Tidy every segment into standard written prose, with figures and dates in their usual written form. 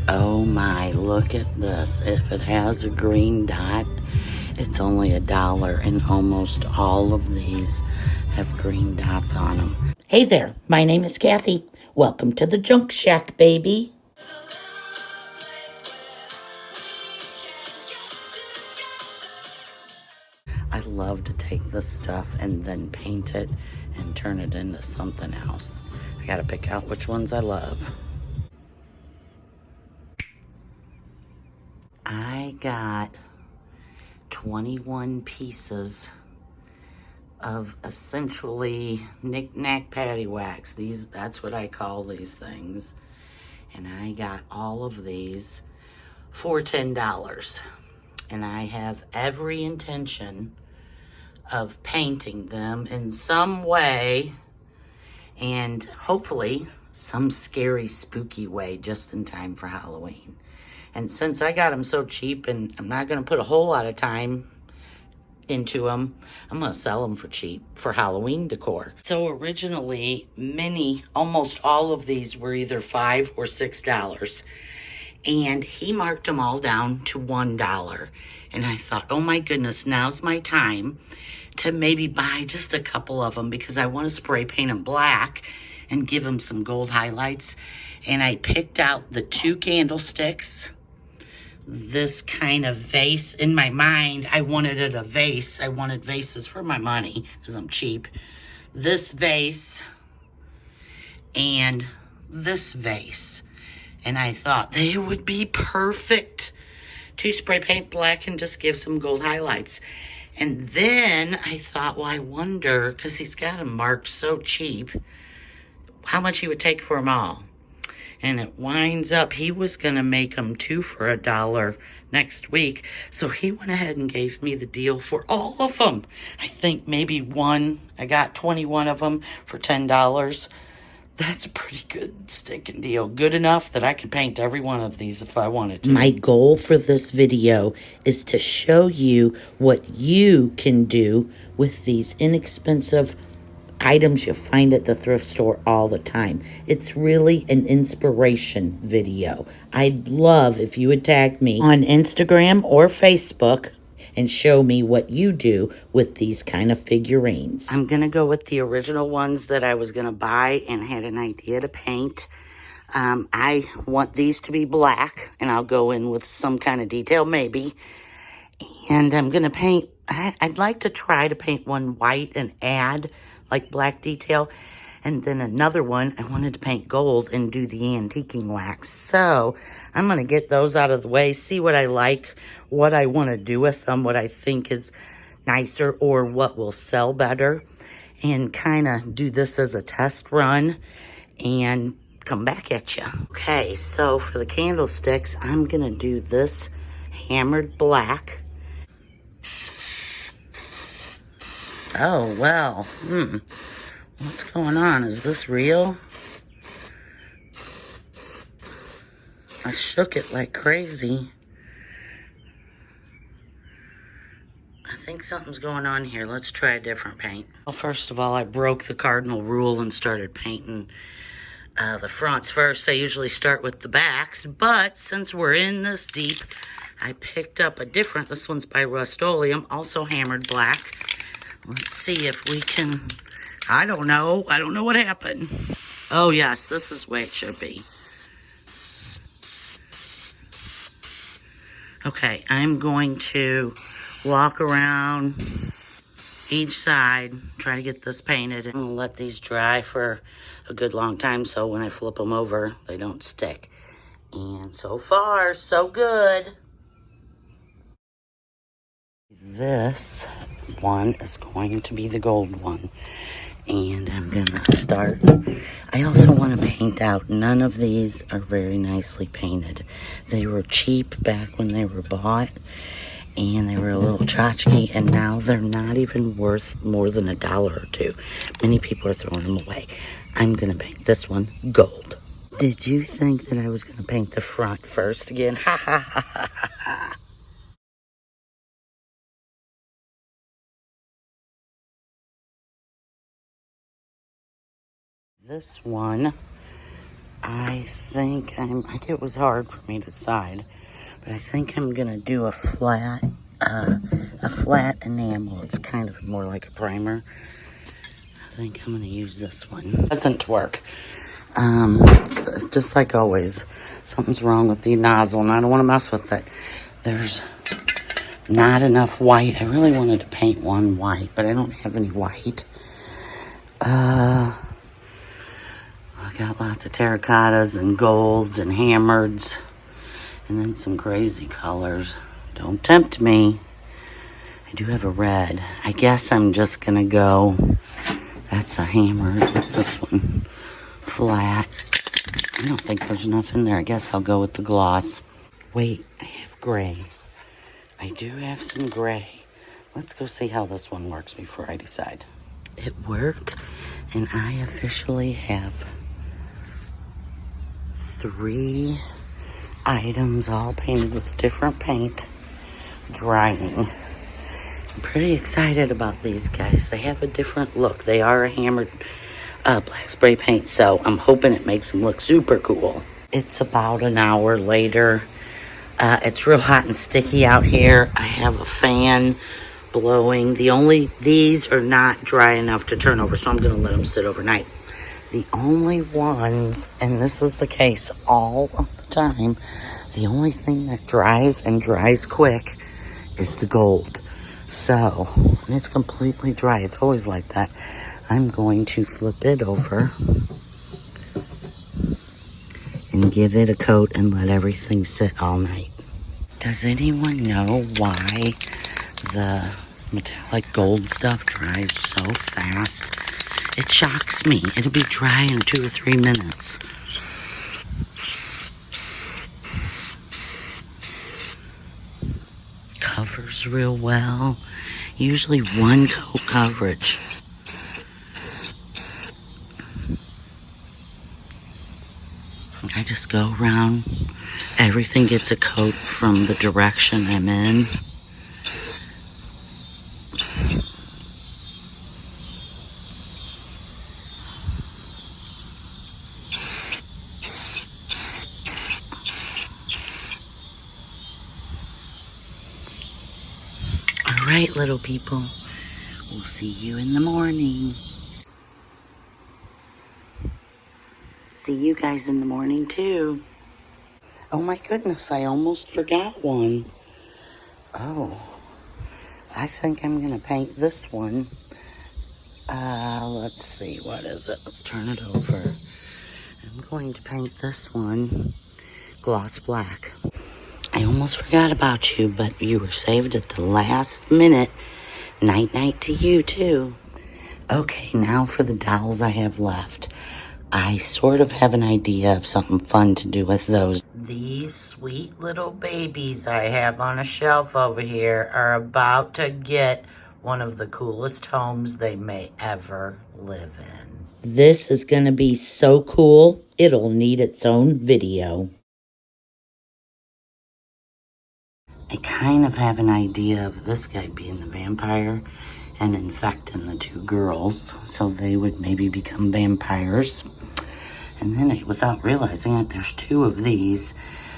Oh my, look at this. If it has a green dot, it's only $1, and almost all of these have green dots on them. Hey there, my name is Kathy. Welcome to the Junk Shack, baby. I love to take this stuff and then paint it and turn it into something else. I gotta pick out which ones I love. I got 21 pieces of essentially knick-knack paddywhacks. That's what I call these things. And I got all of these for $10. And I have every intention of painting them in some way, and hopefully some scary, spooky way, just in time for Halloween. And since I got them so cheap and I'm not going to put a whole lot of time into them, I'm going to sell them for cheap for Halloween decor. So originally, almost all of these were either $5 or $6. And he marked them all down to $1. And I thought, oh my goodness, now's my time to maybe buy just a couple of them, because I want to spray paint them black and give them some gold highlights. And I picked out the 2 candlesticks, this kind of vase. In my mind, I wanted it a vase. I wanted vases for my money because I'm cheap. This vase and this vase. And I thought they would be perfect to spray paint black and just give some gold highlights. And then I thought, well, I wonder, because he's got them marked so cheap, how much he would take for them all. And it winds up, he was going to make them 2 for $1 next week. So he went ahead and gave me the deal for all of them. I think maybe I got 21 of them for $10. That's a pretty good stinking deal. Good enough that I can paint every one of these if I wanted to. My goal for this video is to show you what you can do with these inexpensive items you find at the thrift store all the time. It's really an inspiration video. I'd love if you would tag me on Instagram or Facebook and show me what you do with these kind of figurines. I'm going to go with the original ones that I was going to buy and had an idea to paint. I want these to be black, and I'll go in with some kind of detail maybe. And I'm going to paint, I'd like to try to paint one white and add like black detail. And then another one, I wanted to paint gold and do the antiquing wax. So I'm going to get those out of the way, see what I like, what I want to do with them, what I think is nicer or what will sell better, and kind of do this as a test run and come back at you. Okay, so for the candlesticks, I'm going to do this hammered black. Oh, well, what's going on? Is this real? I shook it like crazy. I think something's going on here. Let's try a different paint. Well, first of all, I broke the cardinal rule and started painting the fronts first. I usually start with the backs, but since we're in this deep, I picked up a different, this one's by Rust-Oleum, also hammered black. Let's see if we can, I don't know what happened. Oh yes, this is the way it should be. Okay, I'm going to walk around each side, try to get this painted. I'm gonna let these dry for a good long time so when I flip them over, they don't stick. And so far, so good. This one is going to be the gold one. And I'm gonna start. I also want to paint out. None of these are very nicely painted. They were cheap back when they were bought, and they were a little tchotchke, and now they're not even worth more than $1 or $2. Many people are throwing them away. I'm gonna paint this one gold. Did you think that I was gonna paint the front first again? Ha ha ha ha ha ha. This one, I think it was hard for me to decide, but I think I'm gonna do a flat enamel. It's kind of more like a primer. I think I'm gonna use this one. Doesn't work. Just like always, something's wrong with the nozzle, and I don't want to mess with it. There's not enough white. I really wanted to paint one white, but I don't have any white. I got lots of terracottas and golds and hammereds, and then some crazy colors. Don't tempt me. I do have a red. I guess I'm just gonna go. That's a hammered. What's this one? Flat. I don't think there's enough in there. I guess I'll go with the gloss. Wait, I have gray. I do have some gray. Let's go see how this one works before I decide. It worked, and I officially have 3 items all painted with different paint drying. I'm pretty excited about these guys. They have a different look. They are a hammered black spray paint, so I'm hoping it makes them look super cool. It's about an hour later. It's real hot and sticky out here. I have a fan blowing. These are not dry enough to turn over, so I'm gonna let them sit overnight. The only ones, and this is the case all of the time, the only thing that dries and dries quick is the gold. So, and it's completely dry. It's always like that. I'm going to flip it over and give it a coat and let everything sit all night. Does anyone know why the metallic gold stuff dries so fast? It shocks me. It'll be dry in 2 or 3 minutes. Covers real well. Usually 1 coat coverage. I just go around. Everything gets a coat from the direction I'm in. All right, little people. We'll see you in the morning. See you guys in the morning, too. Oh, my goodness. I almost forgot one. Oh. I think I'm going to paint this one. Let's see. What is it? Let's turn it over. I'm going to paint this one gloss black. I almost forgot about you, but you were saved at the last minute. Night-night to you, too. Okay, now for the dolls I have left. I sort of have an idea of something fun to do with those. These sweet little babies I have on a shelf over here are about to get one of the coolest homes they may ever live in. This is going to be so cool, it'll need its own video. I kind of have an idea of this guy being the vampire and infecting the 2 girls, so they would maybe become vampires. And then, without realizing it, there's 2 of these,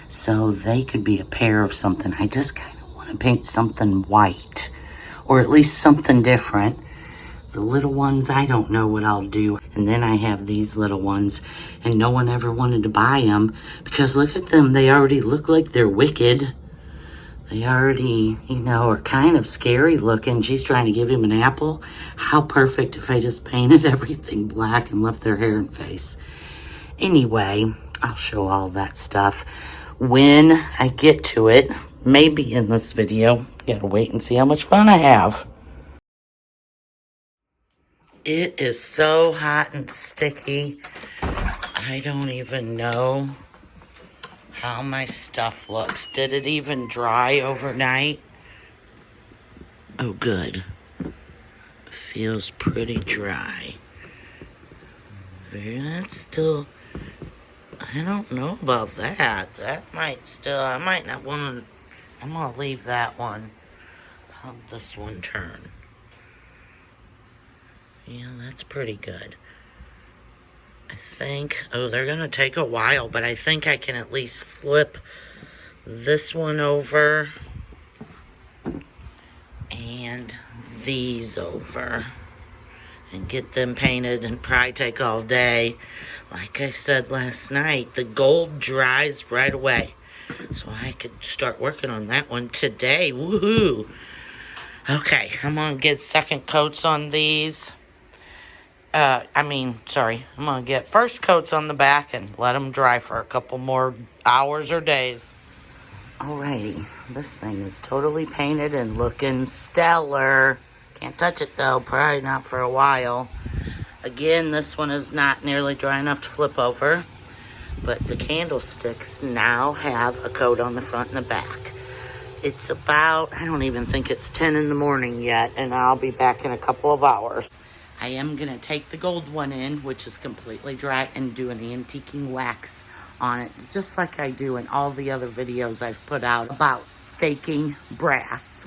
so they could be a pair of something. I just kind of want to paint something white, or at least something different. The little ones, I don't know what I'll do. And then I have these little ones, and no one ever wanted to buy them, because look at them. They already look like they're wicked. They already, are kind of scary looking. She's trying to give him an apple. How perfect if I just painted everything black and left their hair and face. Anyway, I'll show all that stuff when I get to it. Maybe in this video. Gotta wait and see how much fun I have. It is so hot and sticky. I don't even know how my stuff looks. Did it even dry overnight? Oh, good. Feels pretty dry. That's still, I don't know about that. That might still, I might not want to, I'm going to leave that one. How'd this one turn? Yeah, that's pretty good. I think, oh, they're going to take a while, but I think I can at least flip this one over and these over and get them painted and probably take all day. Like I said last night, the gold dries right away. So I could start working on that one today. Woohoo! Okay, I'm going to get second coats on these. I'm going to get first coats on the back and let them dry for a couple more hours or days. Alrighty, this thing is totally painted and looking stellar. Can't touch it though, probably not for a while. Again, this one is not nearly dry enough to flip over, but the candlesticks now have a coat on the front and the back. It's about, I don't even think it's 10 in the morning yet, and I'll be back in a couple of hours. I am going to take the gold one in, which is completely dry, and do an antiquing wax on it, just like I do in all the other videos I've put out about faking brass.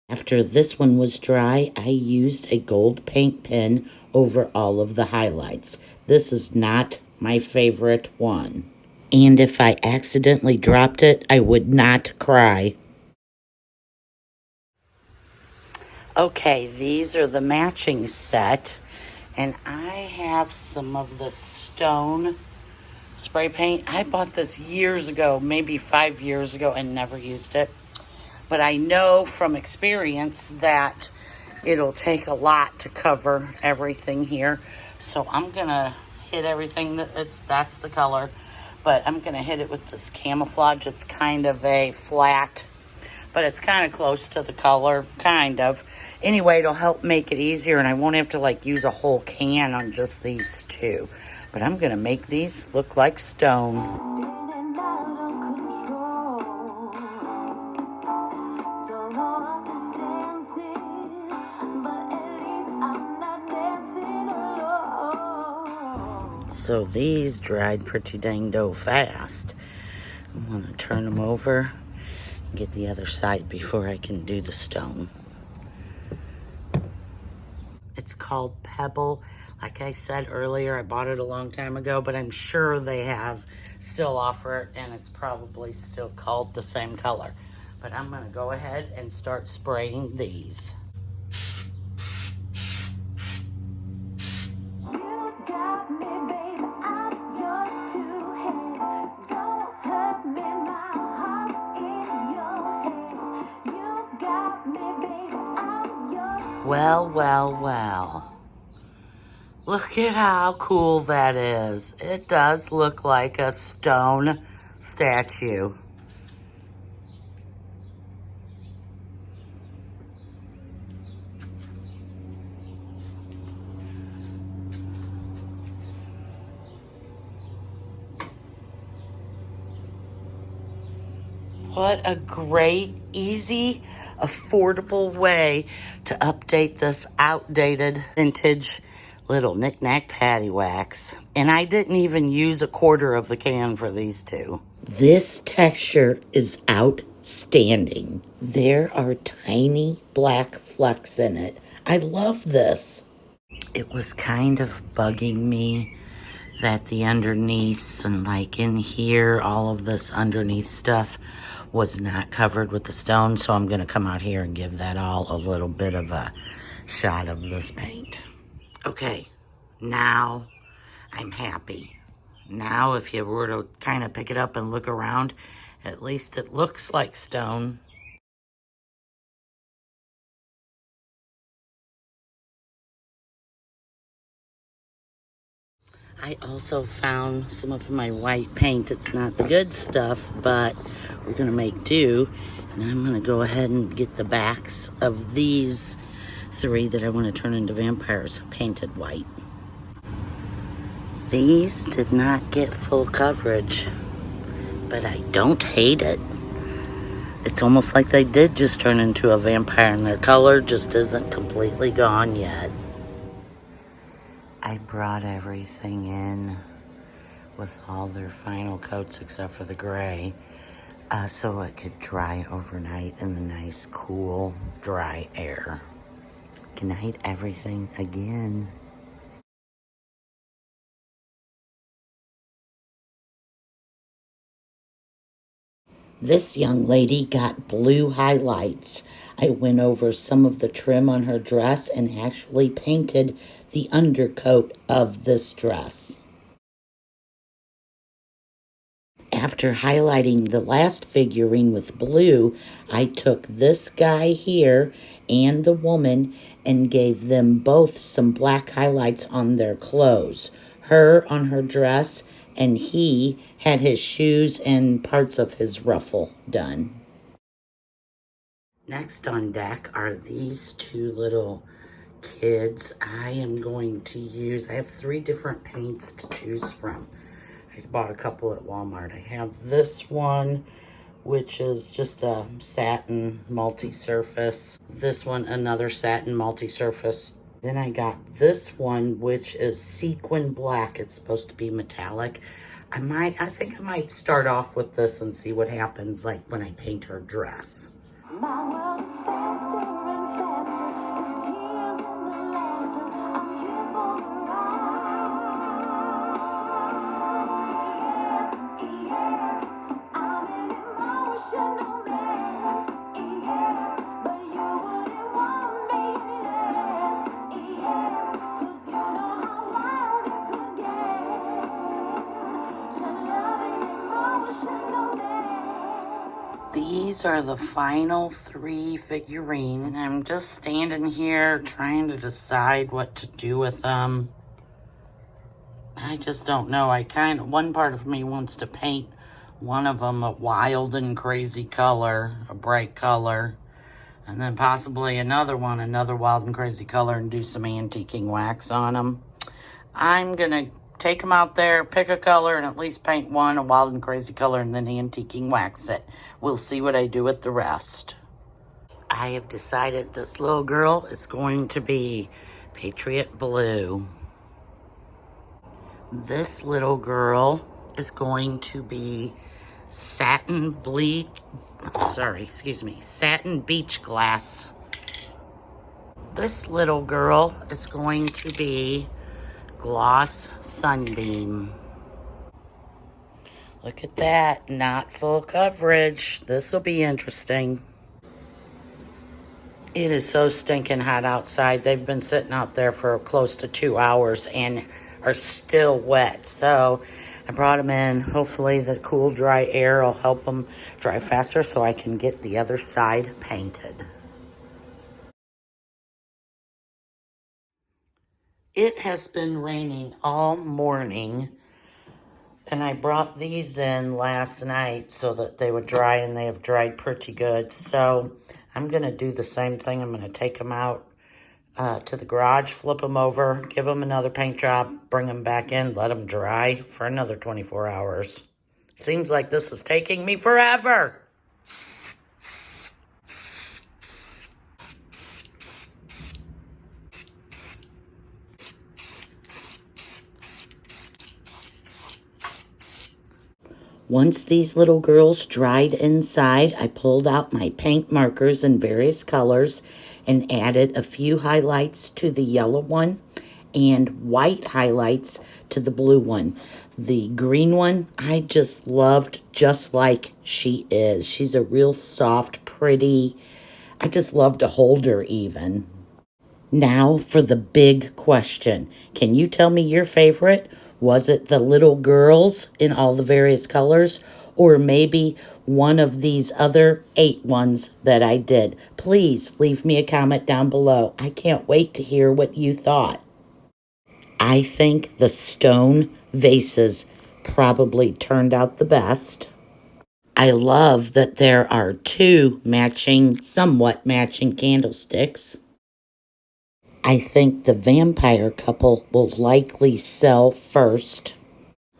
After this one was dry, I used a gold paint pen over all of the highlights. This is not my favorite one. And if I accidentally dropped it, I would not cry. Okay, these are the matching set. And I have some of the stone spray paint. I bought this years ago, maybe 5 years ago, and never used it. But I know from experience that it'll take a lot to cover everything here. So I'm going to hit everything that's the color. But I'm going to hit it with this camouflage. It's kind of a flat, but it's kind of close to the color, kind of. Anyway, it'll help make it easier, and I won't have to like use a whole can on just these two. But I'm going to make these look like stone. So these dried pretty dang fast. I'm going to turn them over and get the other side before I can do the stone. It's called Pebble. Like I said earlier, I bought it a long time ago, but I'm sure they have still offer it, and it's probably still called the same color. But I'm going to go ahead and start spraying these. Well, well, well. Look at how cool that is. It does look like a stone statue. What a great, easy, affordable way to update this outdated vintage little knick-knack paddywhacks. And I didn't even use a quarter of the can for these two. This texture is outstanding. There are tiny black flecks in it. I love this. It was kind of bugging me that the underneaths and like in here, all of this underneath stuff was not covered with the stone. So I'm going to come out here and give that all a little bit of a shot of this paint. Okay, now I'm happy. Now if you were to kind of pick it up and look around, at least it looks like stone. I also found some of my white paint. It's not the good stuff, but we're going to make do. And I'm going to go ahead and get the backs of these 3 that I want to turn into vampires painted white. These did not get full coverage, but I don't hate it. It's almost like they did just turn into a vampire, and their color just isn't completely gone yet. I brought everything in with all their final coats except for the gray, so it could dry overnight in the nice, cool, dry air. Good night, everything, again. This young lady got blue highlights. I went over some of the trim on her dress and actually painted the undercoat of this dress. After highlighting the last figurine with blue, I took this guy here and the woman and gave them both some black highlights on their clothes. Her on her dress, and he had his shoes and parts of his ruffle done. Next on deck are these two little kids. I have 3 different paints to choose from. I bought a couple at Walmart. I have this one, which is just a satin multi-surface. This one, another satin multi-surface. Then I got this one, which is sequin black. It's supposed to be metallic. I think I might start off with this and see what happens like when I paint her dress. My world is faster and faster, the tears and the laughter. I'm here for the ride. Yes, I'm an emotional mess. Yes, but you wouldn't want me less. Yes, 'cause you know how wild it could get to love an emotional mess. These are the final 3 figurines. I'm just standing here trying to decide what to do with them. I just don't know. One part of me wants to paint one of them a wild and crazy color, a bright color, and then possibly another one, another wild and crazy color, and do some antiquing wax on them. I'm gonna take them out there, pick a color, and at least paint one a wild and crazy color, and then antiquing wax it. We'll see what I do with the rest. I have decided this little girl is going to be Patriot Blue. This little girl is going to be satin beach glass. This little girl is going to be gloss sunbeam. Look at that, not full coverage. This will be interesting. It is so stinking hot outside. They've been sitting out there for close to 2 hours and are still wet. So I brought them in. Hopefully the cool, dry air will help them dry faster so I can get the other side painted. It has been raining all morning, and I brought these in last night so that they would dry, and they have dried pretty good. So I'm going to do the same thing. I'm going to take them out to the garage, flip them over, give them another paint job, bring them back in, let them dry for another 24 hours. Seems like this is taking me forever. Once these little girls dried inside, I pulled out my paint markers in various colors and added a few highlights to the yellow one and white highlights to the blue one. The green one, I just loved just like she is. She's a real soft, pretty, I just love to hold her even. Now for the big question. Can you tell me your favorite? Was it the little girls in all the various colors? Or maybe one of these other 8 ones that I did? Please leave me a comment down below. I can't wait to hear what you thought. I think the stone vases probably turned out the best. I love that there are 2 somewhat matching candlesticks. I think the vampire couple will likely sell first,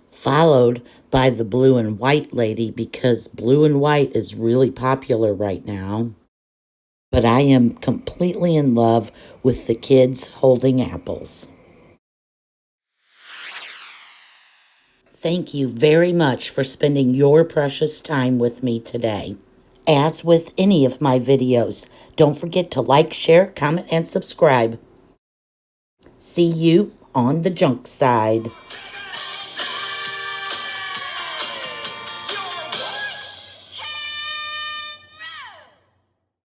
followed by the blue and white lady because blue and white is really popular right now. But I am completely in love with the kids holding apples. Thank you very much for spending your precious time with me today. As with any of my videos, don't forget to like, share, comment, and subscribe. See you on the junk side.